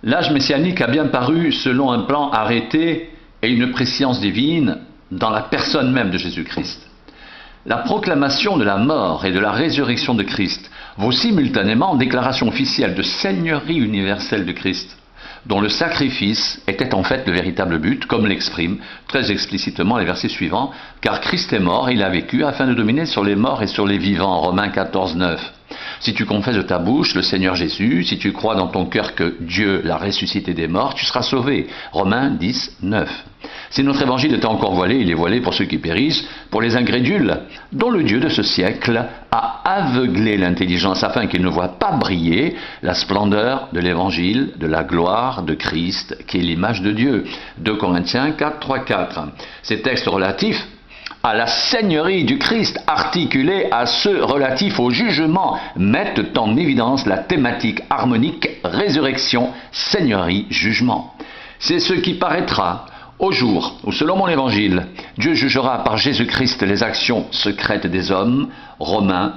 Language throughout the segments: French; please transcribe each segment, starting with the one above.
L'âge messianique a bien paru selon un plan arrêté et une prescience divine dans la personne même de Jésus-Christ. La proclamation de la mort et de la résurrection de Christ vaut simultanément déclaration officielle de seigneurie universelle de Christ, dont le sacrifice était en fait le véritable but, comme l'expriment très explicitement les versets suivants, car Christ est mort et il a vécu afin de dominer sur les morts et sur les vivants, Romains 14, 9. Si tu confesses de ta bouche le Seigneur Jésus, si tu crois dans ton cœur que Dieu l'a ressuscité des morts, tu seras sauvé, Romains 10, 9. Si notre évangile était encore voilé, il est voilé pour ceux qui périssent, pour les incrédules, dont le Dieu de ce siècle a aveuglé l'intelligence afin qu'ils ne voient pas briller la splendeur de l'évangile, de la gloire de Christ, qui est l'image de Dieu. 2 Corinthiens 4, 3, 4. Ces textes relatifs à la seigneurie du Christ, articulés à ceux relatifs au jugement, mettent en évidence la thématique harmonique résurrection, seigneurie, jugement. C'est ce qui paraîtra au jour où, selon mon évangile, Dieu jugera par Jésus-Christ les actions secrètes des hommes, Romains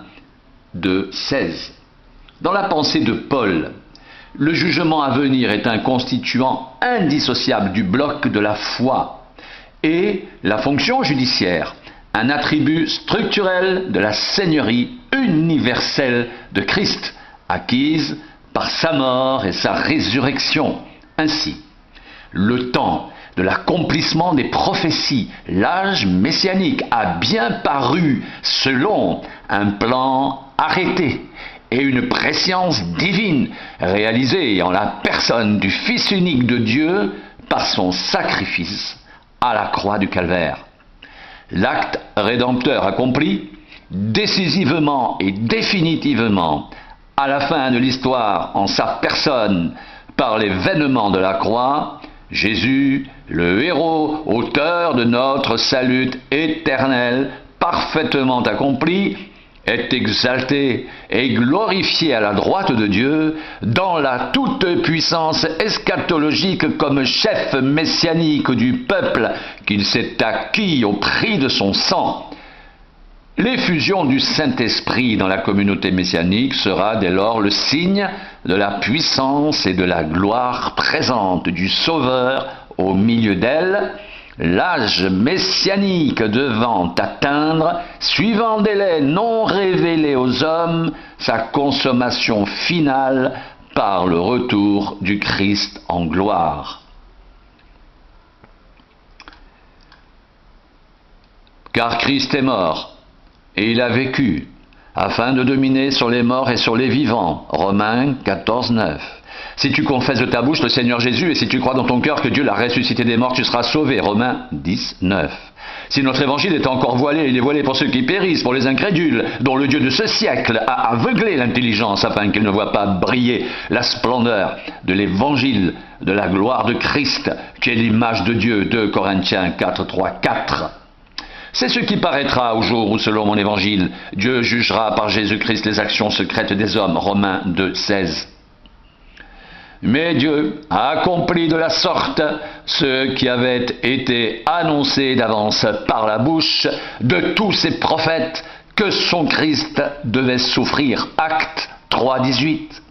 2, 16. Dans la pensée de Paul, le jugement à venir est un constituant indissociable du bloc de la foi et la fonction judiciaire, un attribut structurel de la seigneurie universelle de Christ, acquise par sa mort et sa résurrection. Ainsi, le temps de l'accomplissement des prophéties, l'âge messianique a bien paru selon un plan arrêté et une prescience divine réalisée en la personne du Fils unique de Dieu par son sacrifice à la croix du Calvaire. L'acte rédempteur accompli décisivement et définitivement à la fin de l'histoire en sa personne par l'événement de la croix, Jésus, le héros, auteur de notre salut éternel, parfaitement accompli, est exalté et glorifié à la droite de Dieu dans la toute-puissance eschatologique comme chef messianique du peuple qu'il s'est acquis au prix de son sang. L'effusion du Saint-Esprit dans la communauté messianique sera dès lors le signe de la puissance et de la gloire présente du Sauveur au milieu d'elle, l'âge messianique devant atteindre, suivant délai non révélé aux hommes, sa consommation finale par le retour du Christ en gloire. Car Christ est mort, et il a vécu, afin de dominer sur les morts et sur les vivants. Romains 14, 9. Si tu confesses de ta bouche le Seigneur Jésus, et si tu crois dans ton cœur que Dieu l'a ressuscité des morts, tu seras sauvé. Romains 10, 9. Si notre évangile est encore voilé, il est voilé pour ceux qui périssent, pour les incrédules, dont le Dieu de ce siècle a aveuglé l'intelligence afin qu'ils ne voient pas briller la splendeur de l'évangile, de la gloire de Christ, qui est l'image de Dieu. 2 Corinthiens 4, 3, 4. C'est ce qui paraîtra au jour où, selon mon évangile, Dieu jugera par Jésus-Christ les actions secrètes des hommes. Romains 2, 16. Mais Dieu a accompli de la sorte ce qui avait été annoncé d'avance par la bouche de tous ses prophètes, que son Christ devait souffrir. Actes 3, 18.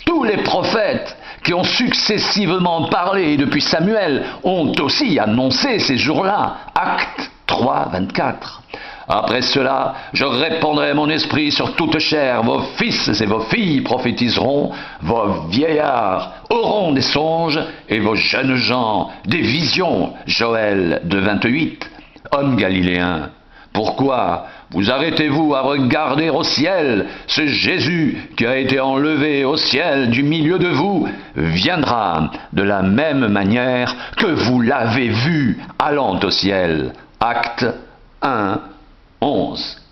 Tous les prophètes qui ont successivement parlé depuis Samuel ont aussi annoncé ces jours-là. Actes 3, 24. Après cela, je répandrai mon esprit sur toute chair. Vos fils et vos filles prophétiseront, vos vieillards auront des songes, et vos jeunes gens des visions. Joël 2, 28. Hommes galiléens, pourquoi vous arrêtez-vous à regarder au ciel? Ce Jésus qui a été enlevé au ciel du milieu de vous viendra de la même manière que vous l'avez vu allant au ciel. Acte 1, 11.